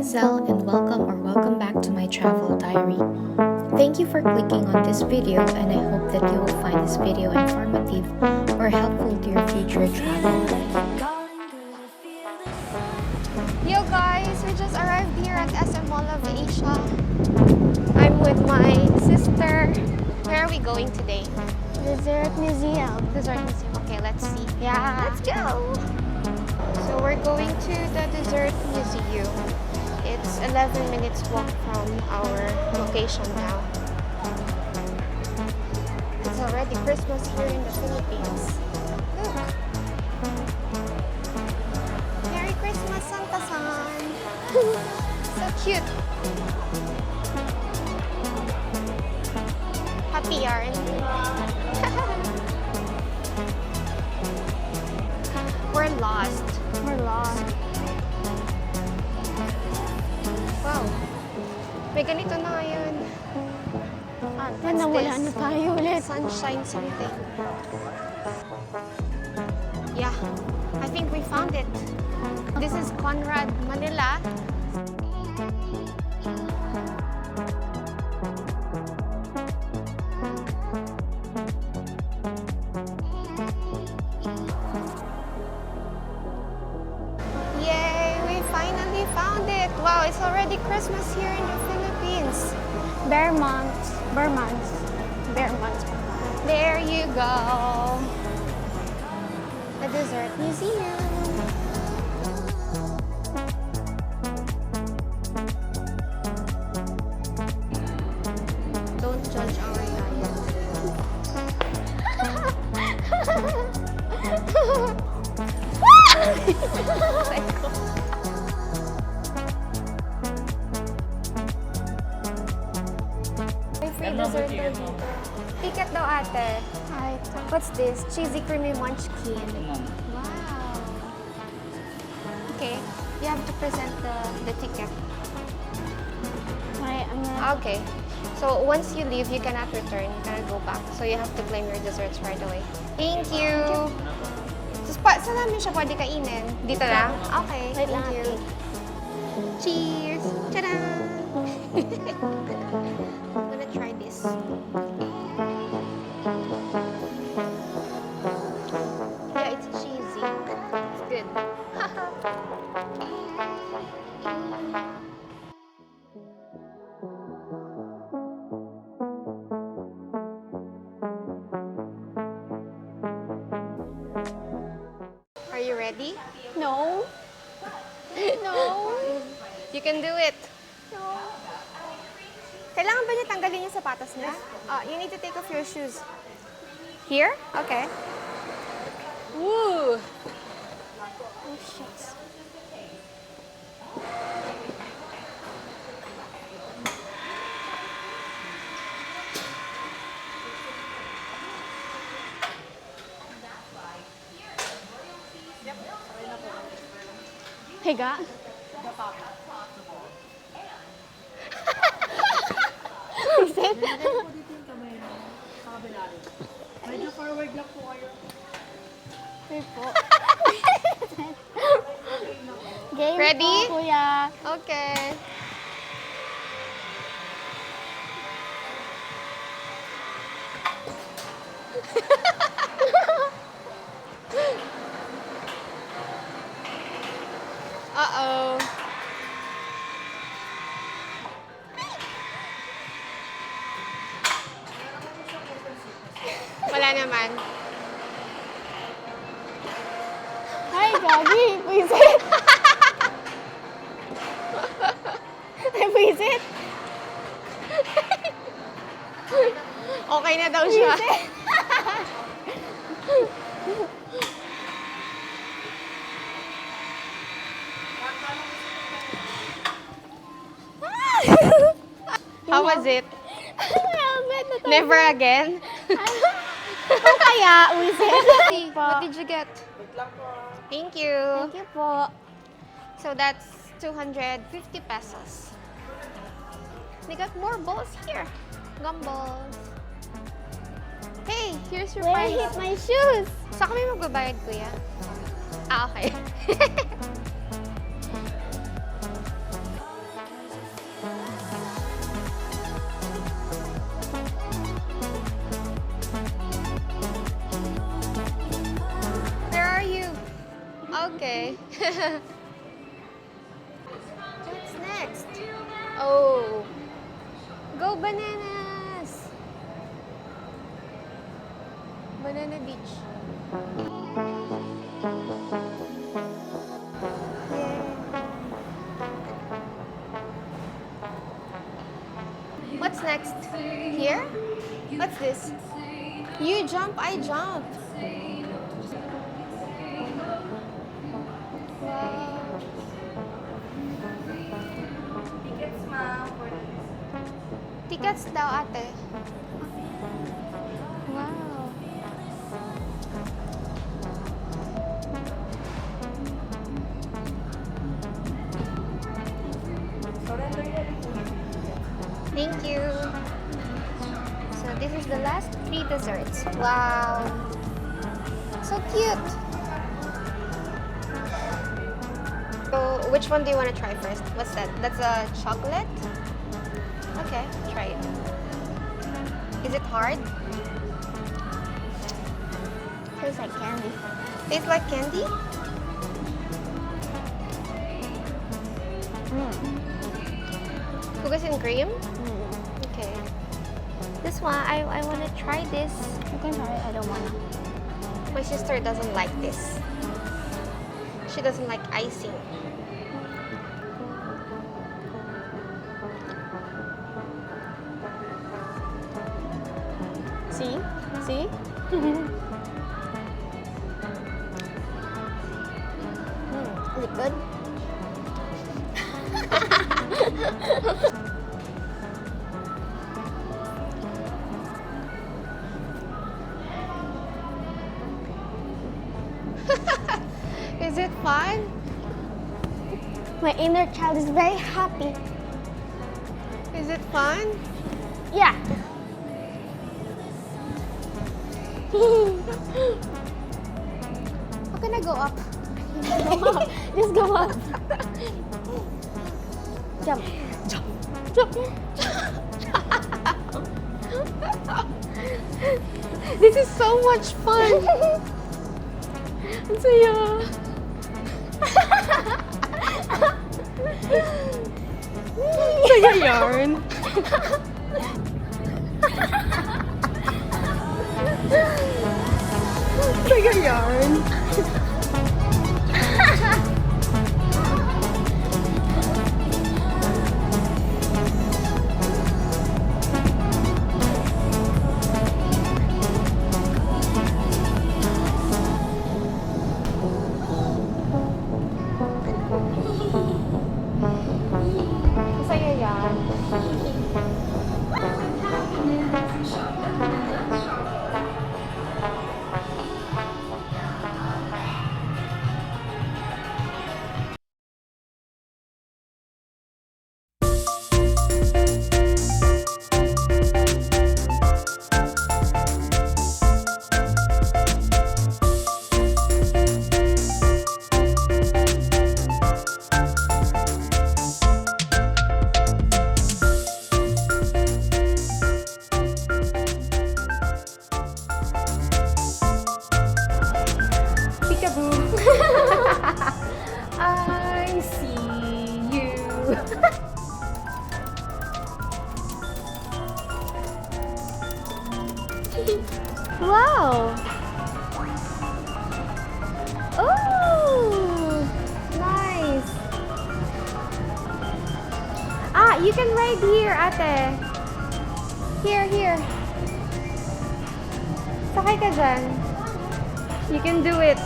Giselle and welcome back to my travel diary. Thank you for clicking on this video and I hope that you will find this video informative or helpful to your future travel. Yo guys, we just arrived here at SM Mall of Asia. I'm with my sister. Where are we going today? Dessert Museum. Dessert Museum. Okay, let's see. Yeah. Let's go! So we're going to the Dessert Museum. It's 11 minutes walk from our location now. It's already Christmas here in the Philippines. Look! Merry Christmas, Santa-san! So cute! Happy yarn! We're lost. We're lost. Wow. May ganito na ngayon. Wala na tayo ulit. Sunshine something. Yeah. I think we found it. This is Conrad, Manila. Wow, it's already Christmas here in the Philippines. Bear months. There you go. The Dessert Museum. Don't judge our diet. Dessert dito. Ticket daw ate. Hi. What's this? Cheesy creamy munchkin. Wow. Okay. You have to present the ticket. Okay. So once you leave, you cannot return. You cannot go back. So you have to claim your desserts right away. Thank you. So, saan namin siya pwede kainin? Dito lang? Okay. Wait Thank lang, you. Cheers! Tada! I'm gonna try this. Yeah, it's cheesy. It's good. Are you ready? No. No. You can do it. No. Kailangan ba niya tanggalin yung sapatos niya? You need to take off your shoes. Here? Okay. Woo! Oh, shit. Higa? Is it? Medyo forward lang po kayo. Wait po. Game Ready? po, kuya. Okay. Uh-oh. Wala naman. Hi, Gagi. Visit. Visit. Okay na daw siya. How was it? Never again? Ano kaya, Visit? What did you get? Thank you. Thank you po. So that's 250 pesos. They got more balls here. Gumballs. Hey, here's your Where prize. hit my shoes? Saan kami magbabayad, kuya? Ah, okay. Okay. What's next? Oh. Go bananas! Banana Beach. What's next? Here? What's this? You jump, I jump. Wow. Tickets, ma'am. Tickets daw, ate. Wow. Thank you. So this is the last 3 desserts. Wow. So cute. So which one do you want to try first? What's that? That's a chocolate? Okay, try it. Is it hard? Tastes like candy. Tastes like candy? Cookies and cream? Okay. This one, I want to try this. You can try it. I don't wanna. My sister doesn't like this. She doesn't like icing. See? See? Is it good? Is it fun? My inner child is very happy. Is it fun? Yeah. How can I go up? Go up. Just go up. Jump. Jump. This is so much fun. Ang saya. Saya yarn. Saya yarn. Saya yarn. I see you. Wow. Oh, nice. Ah, you can ride here, ate. Here. Sakay ka dyan. You can do it.